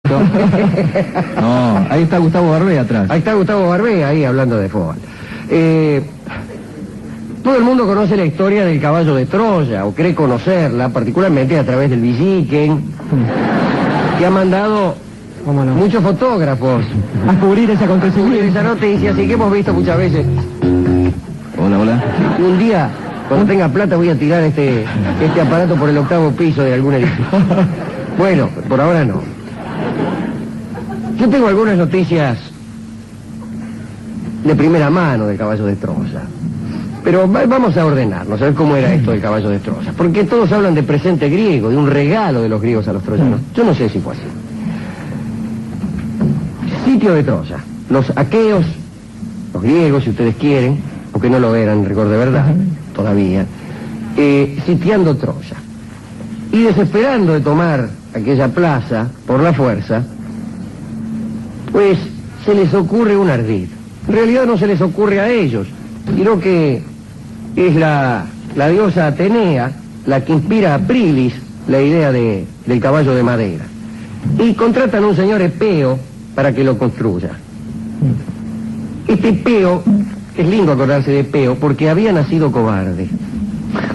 visto. No, ahí está Gustavo Barbé atrás. Ahí está Gustavo Barbé, ahí hablando de fútbol. Todo el mundo conoce la historia del caballo de Troya, o cree conocerla, particularmente a través del Villiquen, que ha mandado muchos fotógrafos a cubrir ese acontecimiento, esa noticia, así que hemos visto muchas veces. Hola, hola. Un día, cuando tenga plata, voy a tirar este aparato por el 8º piso de algún edificio. Bueno, por ahora no. Yo tengo algunas noticias de primera mano del caballo de Troya. Pero vamos a ordenarnos, a ver cómo era esto del caballo de Troya. Porque todos hablan de presente griego, de un regalo de los griegos a los troyanos. Yo no sé si fue así. Sitio de Troya. Los aqueos, los griegos, si ustedes quieren, aunque no lo eran, recuerdo de verdad, todavía, sitiando Troya. Y desesperando de tomar aquella plaza por la fuerza, pues se les ocurre un ardid. En realidad no se les ocurre a ellos, sino que es la diosa Atenea la que inspira a Prilis la idea del caballo de madera. Y contratan a un señor Epeo para que lo construya. Este Epeo, es lindo acordarse de Epeo, porque había nacido cobarde.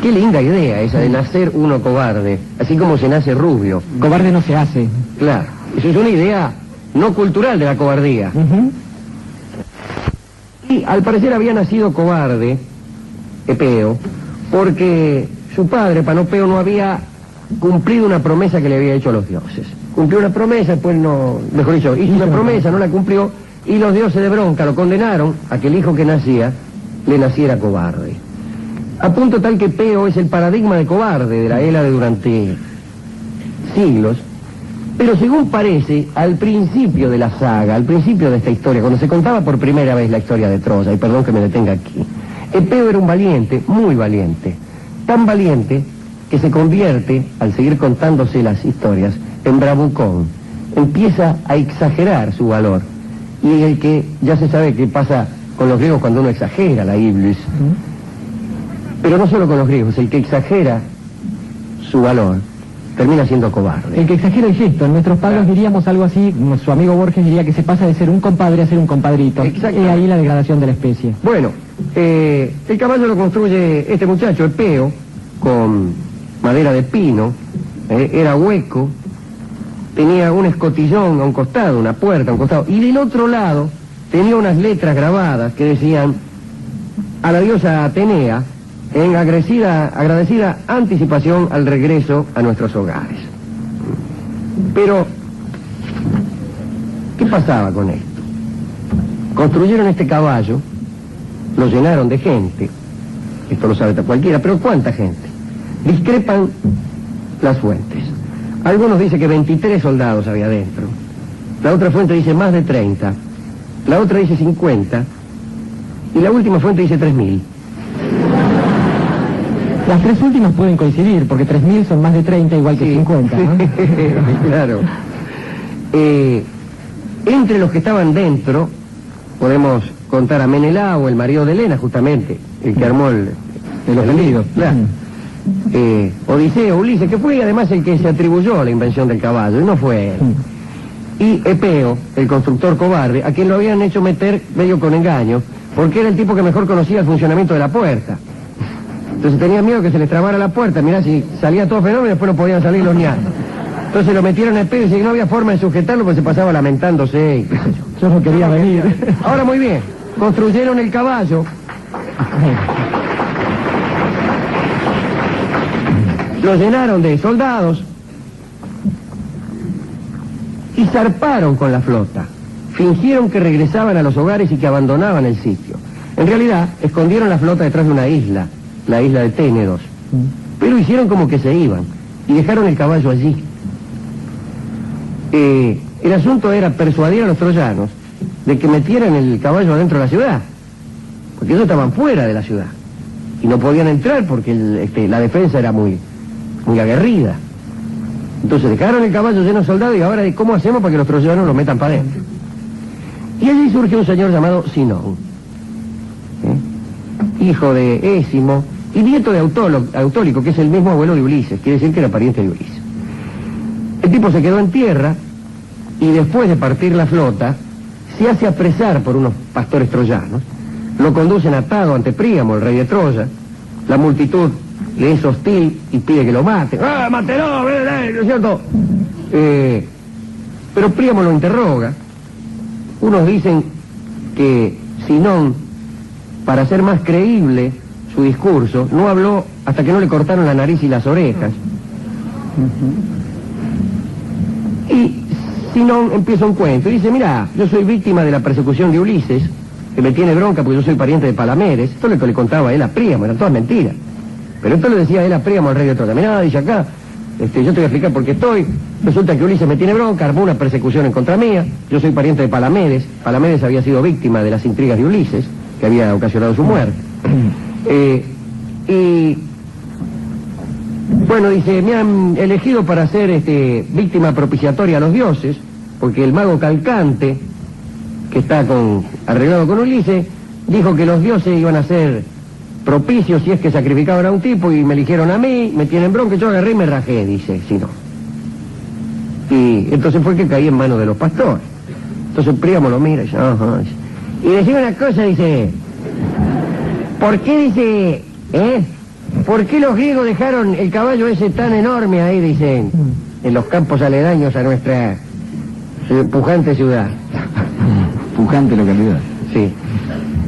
Qué linda idea esa de nacer uno cobarde, así como se nace rubio. Cobarde no se hace. Claro, eso es una idea no cultural de la cobardía. Y al parecer había nacido cobarde, Epeo, porque su padre, Panopeo, no había cumplido una promesa que le había hecho a los dioses. Cumplió una promesa, después no, mejor dicho, hizo una promesa, no la cumplió, y los dioses de bronca lo condenaron a que el hijo que nacía le naciera cobarde. A punto tal que Epeo es el paradigma de cobarde de la Hélade durante siglos. Pero según parece, al principio de la saga, al principio de esta historia, cuando se contaba por primera vez la historia de Troya, y perdón que me detenga aquí, Epeo era un valiente, muy valiente, tan valiente que se convierte, al seguir contándose las historias, en bravucón. Empieza a exagerar su valor. Y el que ya se sabe qué pasa con los griegos cuando uno exagera la iblis. Pero no solo con los griegos, el que exagera su valor termina siendo cobarde. El que exagera el gesto. En nuestros padres diríamos algo así, su amigo Borges diría que se pasa de ser un compadre a ser un compadrito. Y ahí la degradación de la especie. Bueno, el caballo lo construye este muchacho, Epeo, con madera de pino, era hueco, tenía un escotillón a un costado, una puerta a un costado, y del otro lado tenía unas letras grabadas que decían: a la diosa Atenea, en agradecida anticipación al regreso a nuestros hogares. Pero, ¿qué pasaba con esto? Construyeron este caballo, lo llenaron de gente, esto lo sabe cualquiera, pero ¿cuánta gente? Discrepan las fuentes. Algunos dicen que 23 soldados había dentro, la otra fuente dice más de 30, la otra dice 50, y la última fuente dice 3.000. Las tres últimas pueden coincidir, porque 3.000 son más de 30, igual que 50, ¿no? Claro. Entre los que estaban dentro, podemos contar a Menelao, el marido de Helena, justamente, el que armó el vendido. Claro. Odiseo, Ulises, que fue además el que se atribuyó la invención del caballo, y no fue él. Y Epeo, el constructor cobarde, a quien lo habían hecho meter medio con engaño, porque era el tipo que mejor conocía el funcionamiento de la puerta. Entonces tenía miedo que se les trabara la puerta. Mirá, si salía todo fenómeno, después no podían salir los ñatos. Entonces lo metieron en Epeo y no había forma de sujetarlo, porque se pasaba lamentándose y qué sé yo. Yo no quería venir. Ahora muy bien, construyeron el caballo, lo llenaron de soldados y zarparon con la flota. Fingieron que regresaban a los hogares y que abandonaban el sitio. En realidad, escondieron la flota detrás de una isla, la isla de Ténedos, pero hicieron como que se iban y dejaron el caballo allí. El asunto era persuadir a los troyanos de que metieran el caballo adentro de la ciudad, porque ellos estaban fuera de la ciudad y no podían entrar porque la defensa era muy aguerrida. Entonces dejaron el caballo lleno de soldados y ahora ¿cómo hacemos para que los troyanos lo metan para adentro? Y allí surge un señor llamado Sinón, hijo de Ésimo y nieto de Autólico, que es el mismo abuelo de Ulises, quiere decir que era pariente de Ulises. El tipo se quedó en tierra y después de partir la flota, se hace apresar por unos pastores troyanos, lo conducen atado ante Príamo, el rey de Troya, la multitud le es hostil y pide que lo mate. ¡Ah, mátelo! ¿No es cierto? Pero Príamo lo interroga. Unos dicen que Sinón, para hacer más creíble su discurso, no habló hasta que no le cortaron la nariz y las orejas. Y Sinón empieza un cuento y dice, mira, yo soy víctima de la persecución de Ulises, que me tiene bronca porque yo soy pariente de Palameres. Esto es lo que le contaba él a Príamo, eran todas mentiras. Pero esto le decía él a Príamo, al rey de Troya. Mirá, dice acá, yo te voy a explicar por qué estoy. Resulta que Ulises me tiene bronca, armó una persecución en contra mía. Yo soy pariente de Palameres. Palameres había sido víctima de las intrigas de Ulises, que había ocasionado su muerte. Y bueno, dice, me han elegido para ser víctima propiciatoria a los dioses, porque el mago Calcante, que está arreglado con Ulises, dijo que los dioses iban a ser propicios si es que sacrificaban a un tipo y me eligieron a mí, me tienen bronca, yo agarré y me rajé, dice, si no. Y entonces fue que caí en manos de los pastores. Entonces Príamo lo mira y dice, ajá. Y decía una cosa, dice, ¿por qué, dice, por qué los griegos dejaron el caballo ese tan enorme ahí, dicen, en los campos aledaños a nuestra pujante ciudad? Pujante localidad. Sí.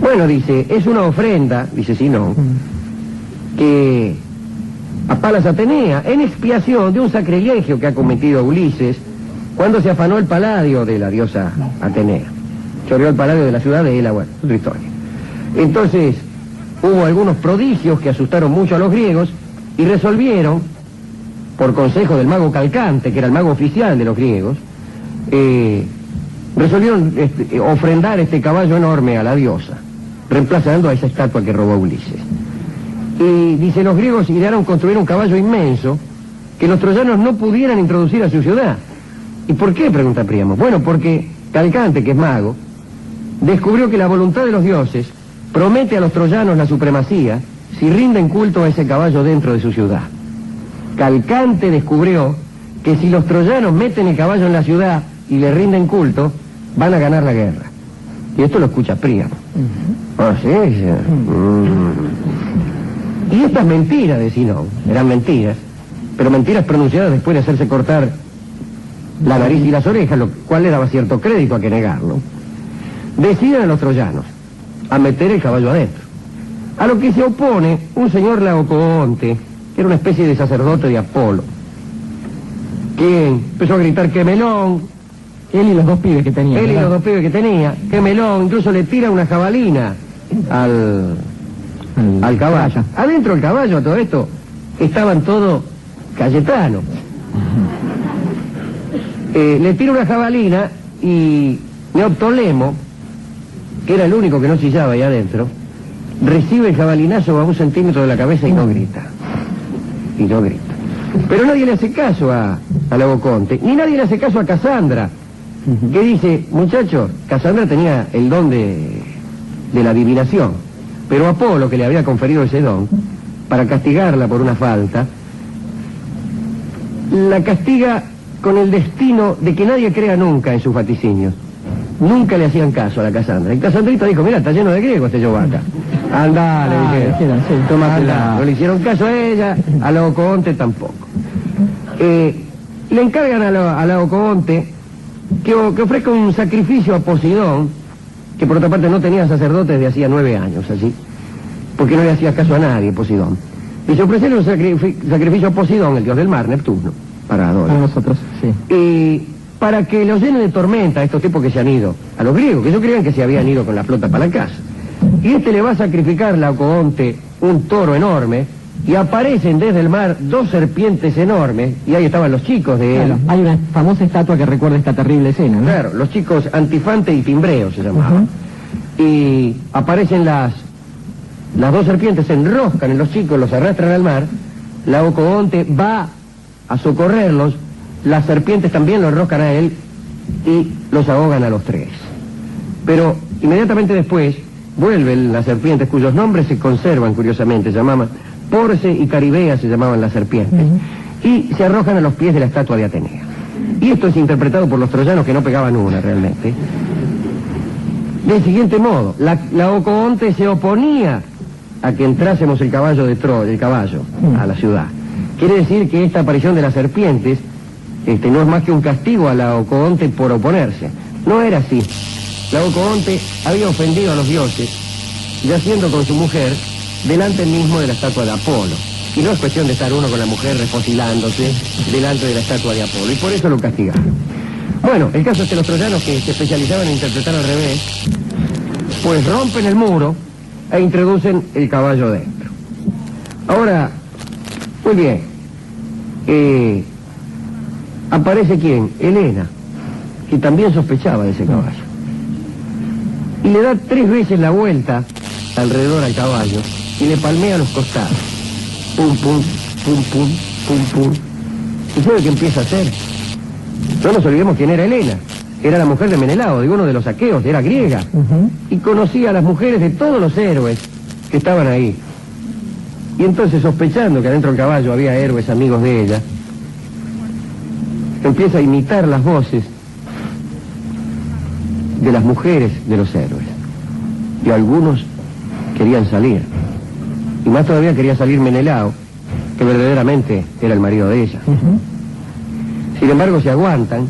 Bueno, dice, es una ofrenda, dice Sinón, que a Palas Atenea, en expiación de un sacrilegio que ha cometido Ulises cuando se afanó el paladio de la diosa Atenea. Choreó el paladio de la ciudadela, bueno, otra historia. Entonces, hubo algunos prodigios que asustaron mucho a los griegos y resolvieron, por consejo del mago Calcante, que era el mago oficial de los griegos, resolvieron ofrendar este caballo enorme a la diosa, reemplazando a esa estatua que robó Ulises. Y dice, los griegos idearon construir un caballo inmenso que los troyanos no pudieran introducir a su ciudad. ¿Y por qué?, pregunta Príamo. Bueno, porque Calcante, que es mago, descubrió que la voluntad de los dioses promete a los troyanos la supremacía si rinden culto a ese caballo dentro de su ciudad. Calcante descubrió que si los troyanos meten el caballo en la ciudad y le rinden culto, van a ganar la guerra. Y esto lo escucha Príamo. Ah, sí. Y estas mentiras de Sinón, eran mentiras, pero mentiras pronunciadas después de hacerse cortar la nariz y las orejas, lo cual le daba cierto crédito a que negarlo. Deciden a los troyanos a meter el caballo adentro. A lo que se opone un señor Laocoonte, que era una especie de sacerdote de Apolo, que empezó a gritar ¡qué melón! Él y los dos pibes que tenía. Él y los dos pibes que tenía, ¡qué melón! Incluso le tira una jabalina al caballo. Adentro del caballo, a todo esto, estaban todos Cayetano. Le tira una jabalina y Neoptolemo, que era el único que no chillaba ahí adentro, recibe el jabalinazo a 1 centímetro de la cabeza y no grita. Y no grita. Pero nadie le hace caso a Laocoonte, ni nadie le hace caso a Casandra, que dice, muchachos, Casandra tenía el don de la adivinación, pero Apolo, que le había conferido ese don, para castigarla por una falta, la castiga con el destino de que nadie crea nunca en sus vaticinios. Nunca le hacían caso a la Casandra. Y Casandrita dijo, mira, está lleno de griego este yovaca. Andá, le dijeron, tómatela. No le hicieron caso a ella, a Laocoonte tampoco. Le encargan a Laocoonte que ofrezca un sacrificio a Posidón, que por otra parte no tenía sacerdotes de hacía 9 años, así, porque no le hacía caso a nadie, Posidón. Dice, ofrecerle un sacrificio a Posidón, el dios del mar, Neptuno, para adorar. Para nosotros, sí. Y para que los llenen de tormenta a estos tipos que se han ido, a los griegos, que ellos creían que se habían ido con la flota para la casa. Y le va a sacrificar Laocoonte un toro enorme, y aparecen desde el mar 2 serpientes enormes, y ahí estaban los chicos de él. Claro, hay una famosa estatua que recuerda esta terrible escena, ¿no? Claro, los chicos Antifante y Timbreo se llamaban. Y aparecen las 2 serpientes, se enroscan en los chicos, los arrastran al mar, Laocoonte va a socorrerlos, las serpientes también lo enroscan a él y los ahogan a los 3. Pero inmediatamente después vuelven las serpientes cuyos nombres se conservan curiosamente, se llamaban Porce y Caribea, se llamaban las serpientes, y se arrojan a los pies de la estatua de Atenea. y esto es interpretado por los troyanos que no pegaban una realmente, del siguiente modo: Laocoonte se oponía a que entrásemos el caballo de Troya, a la ciudad. Quiere decir que esta aparición de las serpientes no es más que un castigo a Laocoonte por oponerse. No era así. Laocoonte había ofendido a los dioses, yaciendo con su mujer delante mismo de la estatua de Apolo. Y no es cuestión de estar uno con la mujer refocilándose delante de la estatua de Apolo, y por eso lo castigaron. Bueno, el caso es que los troyanos, que se especializaban en interpretar al revés, pues rompen el muro e introducen el caballo dentro. Ahora, muy bien, aparece ¿quién? Helena, que también sospechaba de ese caballo, y le da 3 veces la vuelta alrededor al caballo y le palmea los costados. Pum, pum, pum, pum, pum, pum. ¿Y sabe qué empieza a hacer? No nos olvidemos quién era Helena. Era la mujer de Menelao, de uno de los aqueos, era griega. Y conocía a las mujeres de todos los héroes que estaban ahí. Y entonces, sospechando que adentro del caballo había héroes amigos de ella, empieza a imitar las voces de las mujeres de los héroes. Y algunos querían salir. Y más todavía quería salir Menelao, que verdaderamente era el marido de ella. Sin embargo, se aguantan.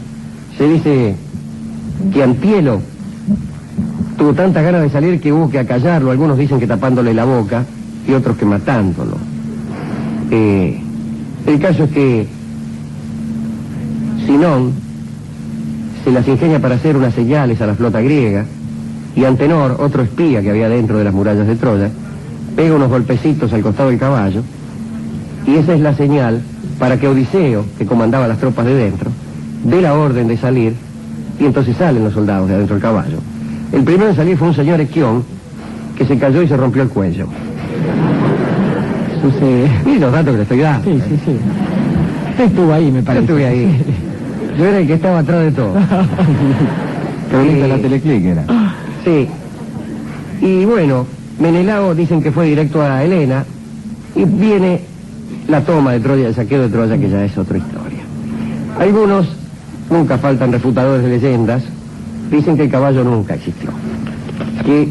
Se dice que Antielo tuvo tantas ganas de salir que hubo que acallarlo. Algunos dicen que tapándole la boca y otros que matándolo. El caso es que Sinón se las ingenia para hacer unas señales a la flota griega, y Antenor, otro espía que había dentro de las murallas de Troya, pega unos golpecitos al costado del caballo, y esa es la señal para que Odiseo, que comandaba las tropas de dentro, dé la orden de salir, y entonces salen los soldados de adentro del caballo. El primero en salir fue un señor Equión, que se cayó y se rompió el cuello. Sucede. Y los datos que le estoy dando. Sí, sí, sí. Usted estuvo ahí, me parece. Yo estuve ahí. Yo era el que estaba atrás de todo. Pero la teleclick era. Sí. Y bueno, Menelao dicen que fue directo a Helena, y viene la toma de Troya, el saqueo de Troya, que ya es otra historia. Algunos, nunca faltan refutadores de leyendas, dicen que el caballo nunca existió. Que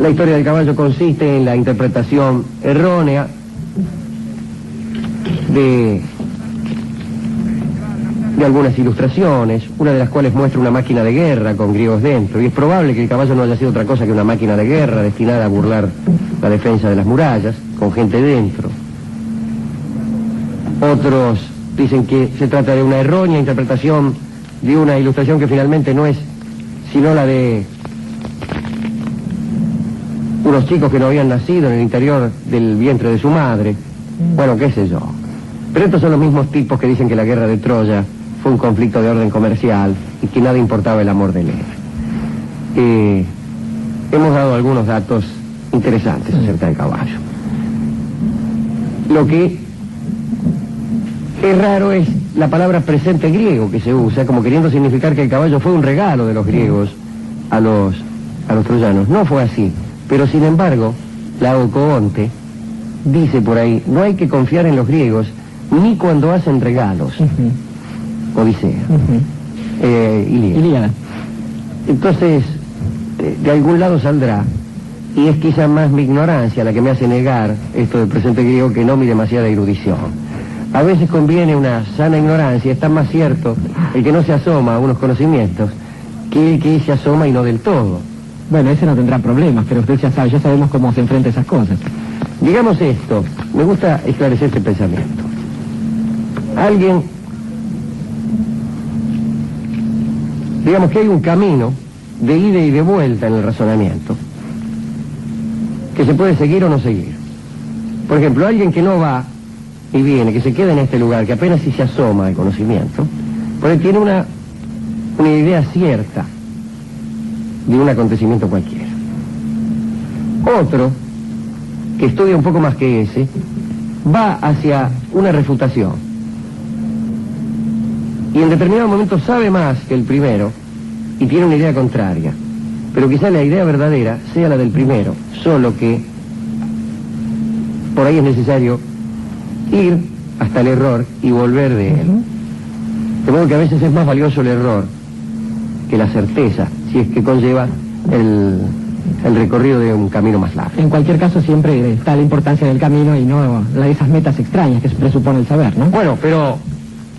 la historia del caballo consiste en la interpretación errónea de algunas ilustraciones, una de las cuales muestra una máquina de guerra con griegos dentro, y es probable que el caballo no haya sido otra cosa que una máquina de guerra destinada a burlar la defensa de las murallas, con gente dentro. Otros dicen que se trata de una errónea interpretación de una ilustración que finalmente no es sino la de unos chicos que no habían nacido en el interior del vientre de su madre. Bueno, qué sé yo. Pero estos son los mismos tipos que dicen que la guerra de Troya fue un conflicto de orden comercial y que nada importaba el amor de Helena. Hemos dado algunos datos interesantes acerca del caballo. Lo que es raro es la palabra presente griego que se usa, como queriendo significar que el caballo fue un regalo de los griegos a los troyanos. No fue así, pero sin embargo, Laocoonte dice por ahí: no hay que confiar en los griegos ni cuando hacen regalos. Odisea. Ilíada. Entonces, de algún lado saldrá, y es quizá más mi ignorancia la que me hace negar esto del presente griego que no mi demasiada erudición. A veces conviene una sana ignorancia, está más cierto el que no se asoma a unos conocimientos que el que se asoma y no del todo. Bueno, ese no tendrá problemas, pero usted ya sabe, ya sabemos cómo se enfrenta a esas cosas. Digamos esto, me gusta esclarecer este pensamiento. Alguien, digamos que hay un camino de ida y de vuelta en el razonamiento, que se puede seguir o no seguir. Por ejemplo, alguien que no va y viene, que se queda en este lugar, que apenas si se asoma al conocimiento, porque tiene una idea cierta de un acontecimiento cualquiera. Otro, que estudia un poco más que ese, va hacia una refutación, y en determinado momento sabe más que el primero y tiene una idea contraria, pero quizá la idea verdadera sea la del primero, solo que por ahí es necesario ir hasta el error y volver de él. De modo que a veces es más valioso el error que la certeza, si es que conlleva el recorrido de un camino más largo. En cualquier caso siempre está la importancia del camino y no esas metas extrañas que presupone el saber, ¿no? Bueno, pero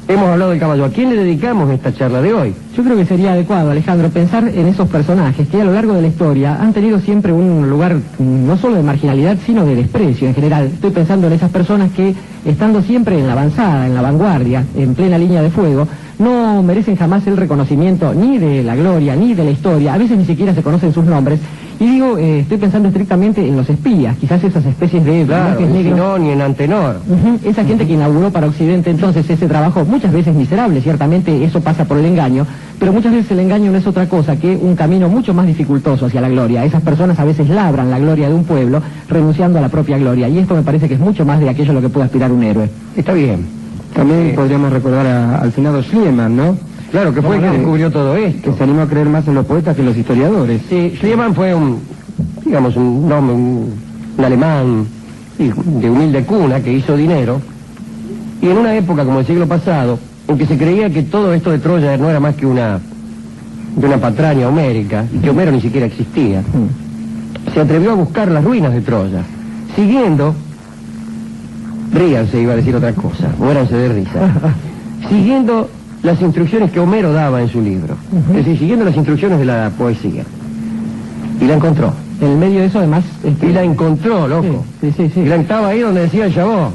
hemos hablado del caballo. ¿A quién le dedicamos esta charla de hoy? Yo creo que sería adecuado, Alejandro, pensar en esos personajes que a lo largo de la historia han tenido siempre un lugar no solo de marginalidad, sino de desprecio en general. Estoy pensando en esas personas que, estando siempre en la avanzada, en la vanguardia, en plena línea de fuego, no merecen jamás el reconocimiento ni de la gloria, ni de la historia. A veces ni siquiera se conocen sus nombres. Y digo, estoy pensando estrictamente en los espías, quizás esas especies de personajes negros. No, ni en Antenor. Esa gente que inauguró para Occidente entonces ese trabajo, muchas veces miserable, ciertamente eso pasa por el engaño, pero muchas veces el engaño no es otra cosa que un camino mucho más dificultoso hacia la gloria. Esas personas a veces labran la gloria de un pueblo, renunciando a la propia gloria, y esto me parece que es mucho más de aquello a lo que puede aspirar un héroe. Está bien. También podríamos recordar al finado Schliemann, ¿no? Claro, que fue el que descubrió todo esto. Que se animó a creer más en los poetas que en los historiadores. Sí, Schliemann fue un alemán de humilde cuna que hizo dinero, y en una época como el siglo pasado, en que se creía que todo esto de Troya no era más que una patraña homérica, y que Homero ni siquiera existía, se atrevió a buscar las ruinas de Troya, siguiendo, ríanse, iba a decir otra cosa, muéranse de risa, siguiendo las instrucciones que Homero daba en su libro, es decir, siguiendo las instrucciones de la poesía. Y la encontró. En el medio de eso, además... Y la encontró, loco. Sí. Y la estaba ahí donde decía el Chabón.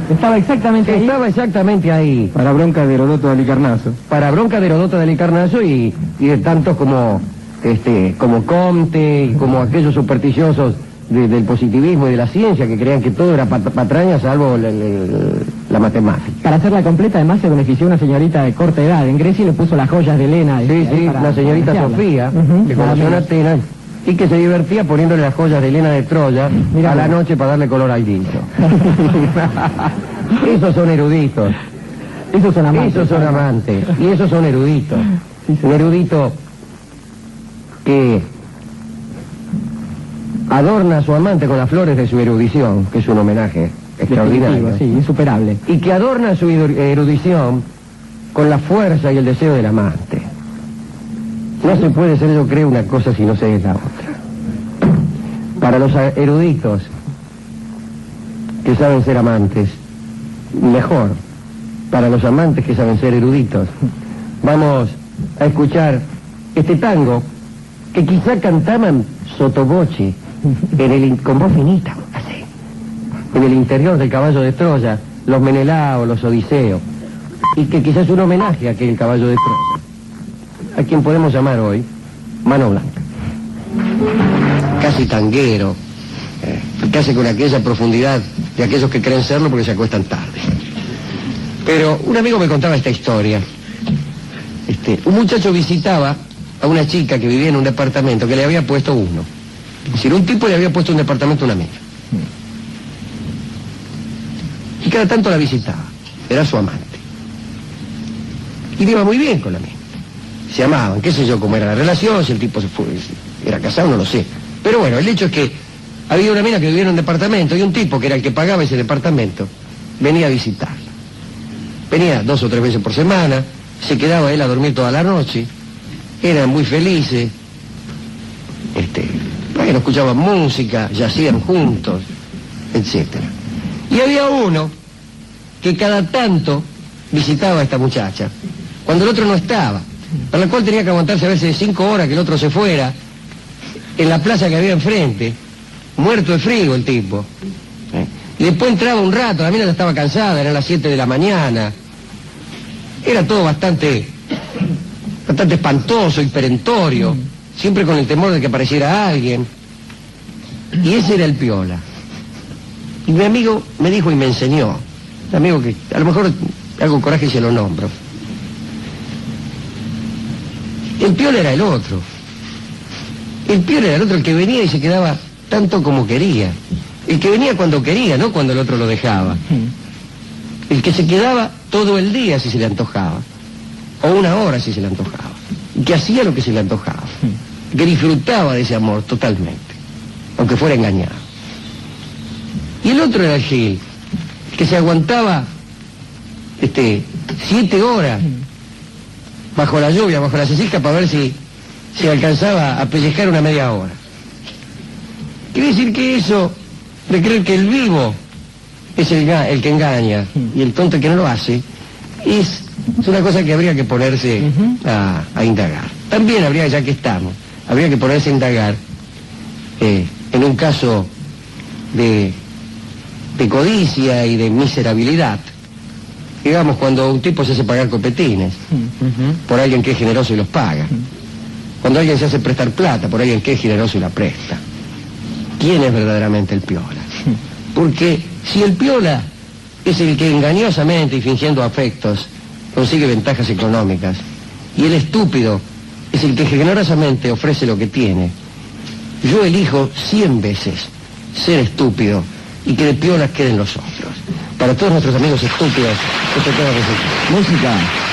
Estaba exactamente ahí. Estaba exactamente ahí. Para bronca de Herodoto de Halicarnaso. Para bronca de Herodoto de Halicarnaso y de tantos como Comte y como aquellos supersticiosos del positivismo y de la ciencia que creían que todo era patraña salvo la matemática. Para hacerla completa, además, se benefició una señorita de corta edad en Grecia y le puso las joyas de Helena. Sí, la señorita Sofía, que conoció en Atenas y que se divertía poniéndole las joyas de Helena de Troya a la noche para darle color al guiso. Esos son eruditos. Esos son amantes. Esos son amantes. Y esos son eruditos. Un erudito que adorna a su amante con las flores de su erudición, que es un homenaje extraordinario. Sí, insuperable. Y que adorna su erudición con la fuerza y el deseo del amante. No se puede ser, yo creo, una cosa si no se es la otra. Para los eruditos que saben ser amantes, mejor. Para los amantes que saben ser eruditos, vamos a escuchar este tango que quizá cantaban sottovoce con voz finita, así, en el interior del caballo de Troya, los Menelaos, los Odiseos, y que quizás es un homenaje a aquel caballo de Troya, a quien podemos llamar hoy Mano Blanca. Casi tanguero, casi con aquella profundidad de aquellos que creen serlo porque se acuestan tarde. Pero un amigo me contaba esta historia. Un muchacho visitaba a una chica que vivía en un departamento que le había puesto uno. Es decir, un tipo le había puesto un departamento a una amiga. Y cada tanto la visitaba. Era su amante. Y le iba muy bien con la amiga. Se amaban, qué sé yo cómo era la relación, si el tipo era casado, no lo sé. Pero bueno, el hecho es que había una mina que vivía en un departamento y un tipo que era el que pagaba ese departamento venía a visitarla. Venía 2 o 3 veces por semana, se quedaba él a dormir toda la noche, eran muy felices, bueno, escuchaban música, yacían juntos, etc. Y había uno que cada tanto visitaba a esta muchacha, cuando el otro no estaba, para la cual tenía que aguantarse a veces 5 horas que el otro se fuera, en la plaza que había enfrente, muerto de frío el tipo. Y después entraba un rato, la mina ya estaba cansada, eran las 7 de la mañana. Era todo bastante espantoso y perentorio, siempre con el temor de que apareciera alguien. Y ese era el piola. Y mi amigo me dijo y me enseñó, un amigo que a lo mejor hago coraje y se lo nombro. El piola era el otro. El piola era el otro, el que venía y se quedaba tanto como quería. El que venía cuando quería, no cuando el otro lo dejaba. El que se quedaba todo el día si se le antojaba. O 1 hora si se le antojaba. Y que hacía lo que se le antojaba. Que disfrutaba de ese amor totalmente. Aunque fuera engañado. Y el otro era Gil, que se aguantaba 7 horas bajo la lluvia, bajo la cecisca, para ver si alcanzaba a pellizcar una media hora. Quiere decir que eso de creer que el vivo es el que engaña y el tonto que no lo hace, es una cosa que habría que ponerse a indagar. También habría, ya que estamos, habría que ponerse a indagar en un caso de codicia y de miserabilidad. Digamos, cuando un tipo se hace pagar copetines por alguien que es generoso y los paga. Cuando alguien se hace prestar plata por alguien que es generoso y la presta. ¿Quién es verdaderamente el piola? Porque si el piola es el que engañosamente y fingiendo afectos consigue ventajas económicas, y el estúpido es el que generosamente ofrece lo que tiene, yo elijo 100 veces ser estúpido y que de piolas queden los otros. Para todos nuestros amigos estúpidos, esto queda resultado. Música.